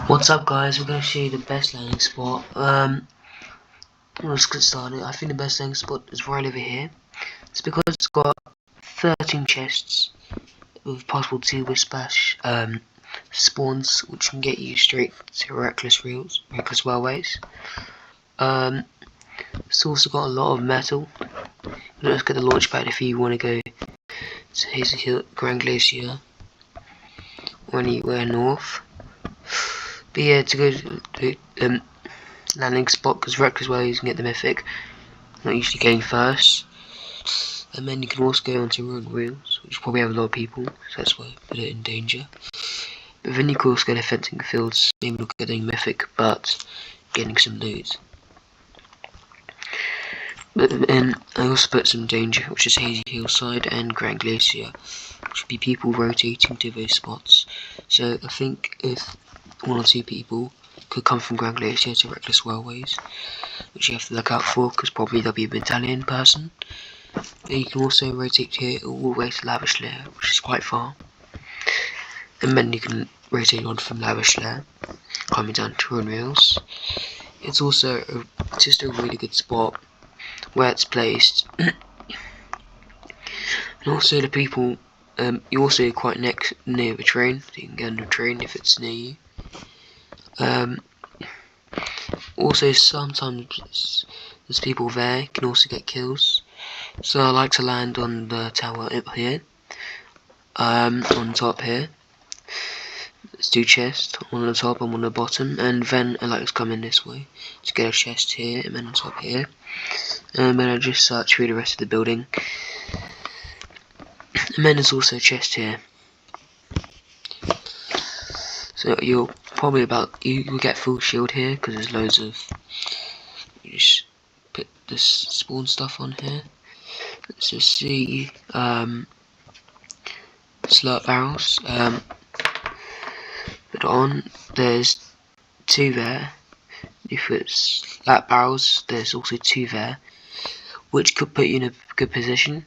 What's up guys, we're going to show you the best landing spot. Let's get started. I think the best landing spot is right over here. It's because it's got 13 chests with possible 2 splash spawns, which can get you straight to Reckless Railways. It's also got a lot of metal. Let's get the launch pad if you want to go to Hazel Hill, Grand Glacier, or anywhere north. But yeah, to go to the landing spot, because Reckless Railways you can get the mythic, not usually getting first. And then you can also go onto Ruined Wheels, which probably have a lot of people, so that's why I put it in danger. But then you can also go to Fencing Fields, maybe not getting mythic, but getting some loot. But then I also put some danger, which is Hazy Hillside and Grand Glacier, which would be people rotating to those spots. So I think if 1 or 2 people could come from Grand Glacier to Reckless Railways, which you have to look out for, because probably there'll be a battalion person. And you can also rotate here all the way to Lavish Lair, which is quite far. And then you can rotate on from Lavish Lair, coming down to Ruined Wheels. It's also just a really good spot where it's placed. And also the people, you're also quite near the train, so you can get on the train if it's near you. Also sometimes there's people there, can also get kills. So I like to land on the tower up here, on top here. There's 2 chests, one on the top and one on the bottom, and then I like to come in this way to get a chest here and then on top here. And then I just search through the rest of the building. And then there's also a chest here. So you'll probably you'll get full shield here because there's loads of. You just put this spawn stuff on here. Let's just see slurp barrels. Put on. There's 2 there. If it's slurp barrels, there's also 2 there, which could put you in a good position.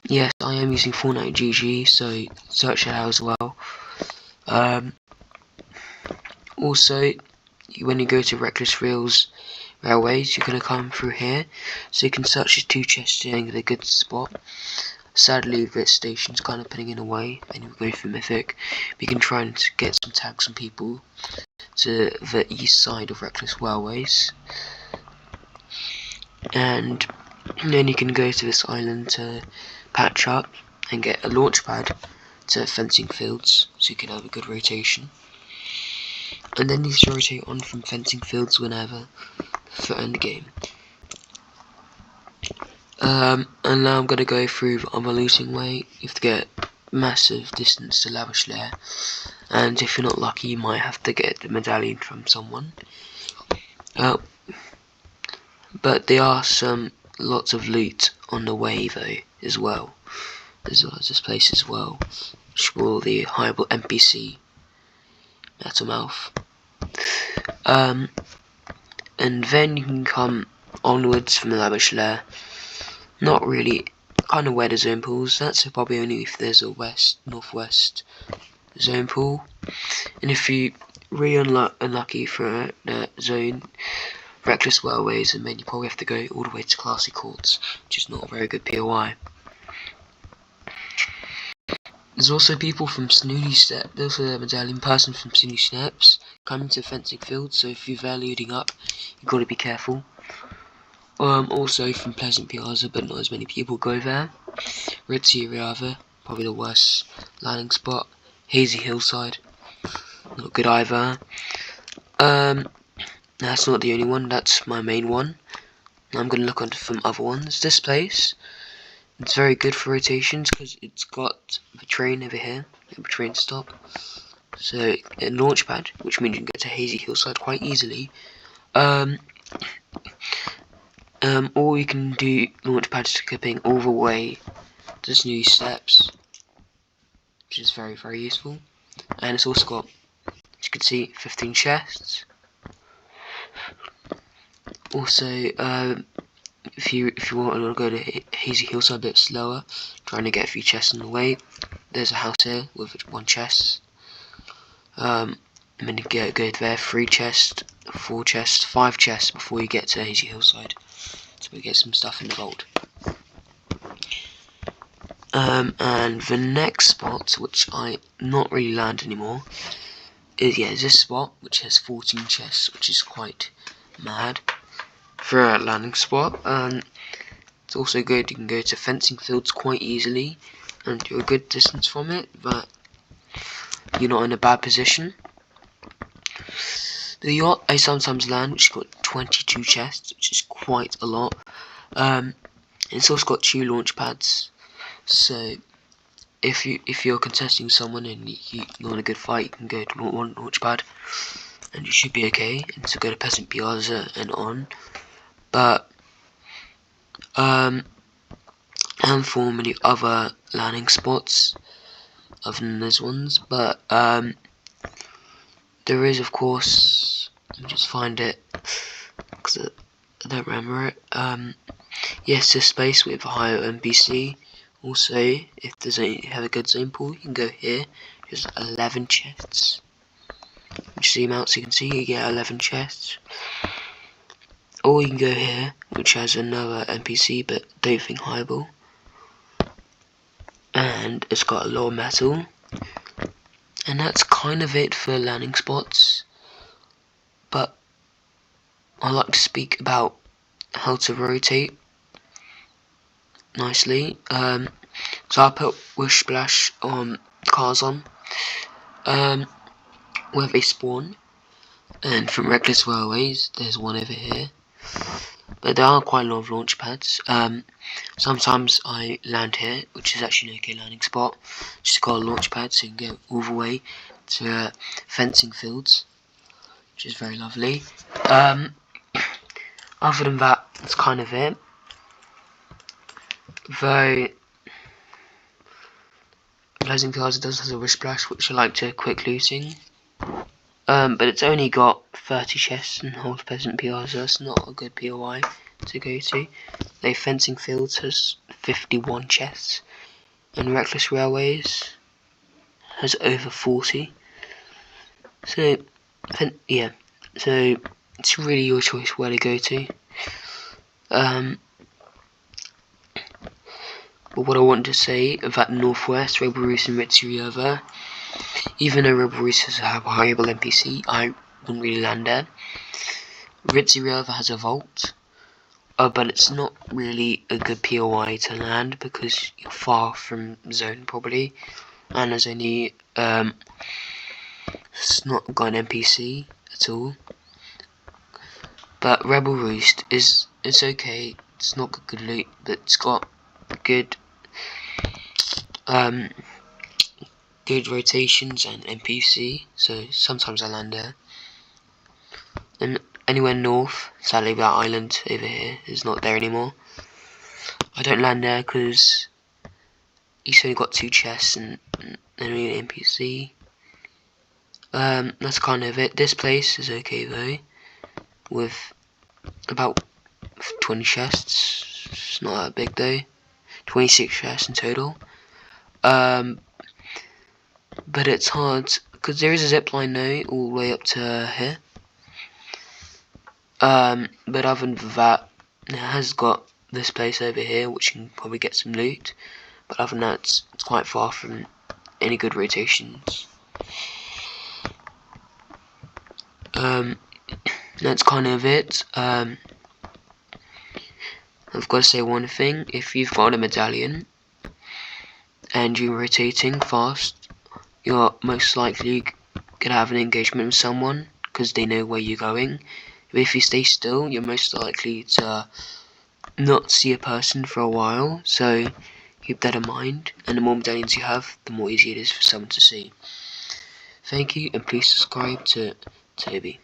Yes, I am using Fortnite GG, so search it out as well. Also, when you go to Reckless Railways, you're going to come through here, so you can search the 2 chests here and get a good spot. Sadly, this station's kind of putting in a way, and you go through Mythic. But you can try and get some tags on people to the east side of Reckless Railways. And then you can go to this island to patch up and get a launch pad to Fencing Fields, so you can have a good rotation. And then you just rotate on from Fencing Fields whenever for end game. And now I'm going to go through the other looting way. You have to get massive distance to Lavish Lair, and if you're not lucky you might have to get the medallion from someone. But there are lots of loot on the way though as well. As well as this place as well, which will the hireable NPC Metalmouth. And then you can come onwards from the Lavish Lair. Not really, kind of where the zone pools. That's probably only if there's a northwest zone pool. And if you really unlucky for the zone, Reckless Railways, and then you probably have to go all the way to Classy Courts, which is not a very good POI. There's also people from Snooty Steps, there's also a medallion person from Snooty Steps coming to Fencing Fields, so if you're there loading up, you've got to be careful. Also from Pleasant Piazza, but not as many people go there. Red Sea Riava, probably the worst landing spot. Hazy Hillside, not good either. That's not the only one, that's my main one. I'm going to look onto some other ones. This place, it's very good for rotations because it's got the train over here, the train stop. So a launch pad, which means you can get to Hazy Hillside quite easily. Or you can do launch pad skipping all the way to Snooty Steps, which is very, very useful. And it's also got, as you can see, 15 chests. Also, if you want to go to Hazy Hillside a bit slower, trying to get a few chests on the way, there's a house here with 1 chest. And then you go there, 3 chests, 4 chests, 5 chests before you get to Hazy Hillside. So we get some stuff in the vault. And the next spot, which I not really land anymore, is this spot, which has 14 chests, which is quite mad for a landing spot. It's also good, you can go to fencing fields quite easily, and you're a good distance from it, but you're not in a bad position. The yacht I sometimes land, which has got 22 chests, which is quite a lot. It's also got 2 launch pads, so if you're contesting someone and you're in a good fight, you can go to 1 launch pad, and you should be okay. And to go to Peasant Piazza and on, but and for many other landing spots other than those ones, but there is, of course, let me just find it because I don't remember it. Yes, this space with higher NPC. Also, if you have a good zone pool, you can go here. There's 11 chests. Just zoom out so you can see you get 11 chests. Or you can go here, which has another NPC, but don't think highball. And it's got a lot of metal. And that's kind of it for landing spots. But I like to speak about how to rotate nicely. So I put Wish Splash on cars on where they spawn, and from Reckless Railways there's one over here, but there are quite a lot of launch pads. Sometimes I land here, which is actually an okay landing spot. Just got a launch pad so you can go all the way to fencing fields, which is very lovely. Other than that, that's kind of it. Though Blazing Plaza does have a Wish Splash, which I like to quick looting. But it's only got 30 chests in the whole of Peasant Piazza. It's not a good POI to go to. The Fencing Fields has 51 chests, and Reckless Railways has over 40. So, yeah. So it's really your choice where to go to. But what I want to say about Northwest, Rebel Roost and Ritzy River, even though Rebel Roost has a horrible NPC, I wouldn't really land there. Ritzy River has a vault, but it's not really a good POI to land because you're far from zone probably, and there's only it's not got an NPC at all. But Rebel Roost it's okay. It's not got good loot, but it's got good good rotations and NPC, so sometimes I land there. And anywhere north, sadly that island over here is not there anymore. I don't land there because he's only got 2 chests and only an NPC. That's kind of it. This place is okay though, with about 20 chests. It's not that big though. 26 chests in total. But it's hard because there is a zipline now all the way up to here. But other than that, it has got this place over here which you can probably get some loot. But other than that, it's quite far from any good rotations. That's kind of it. I've got to say one thing: if you've got a medallion and you're rotating fast, you're most likely gonna have an engagement with someone because they know where you're going. But if you stay still, you're most likely to not see a person for a while, so keep that in mind, and the more medallions you have, the more easy it is for someone to see. Thank you, and please subscribe to Toby.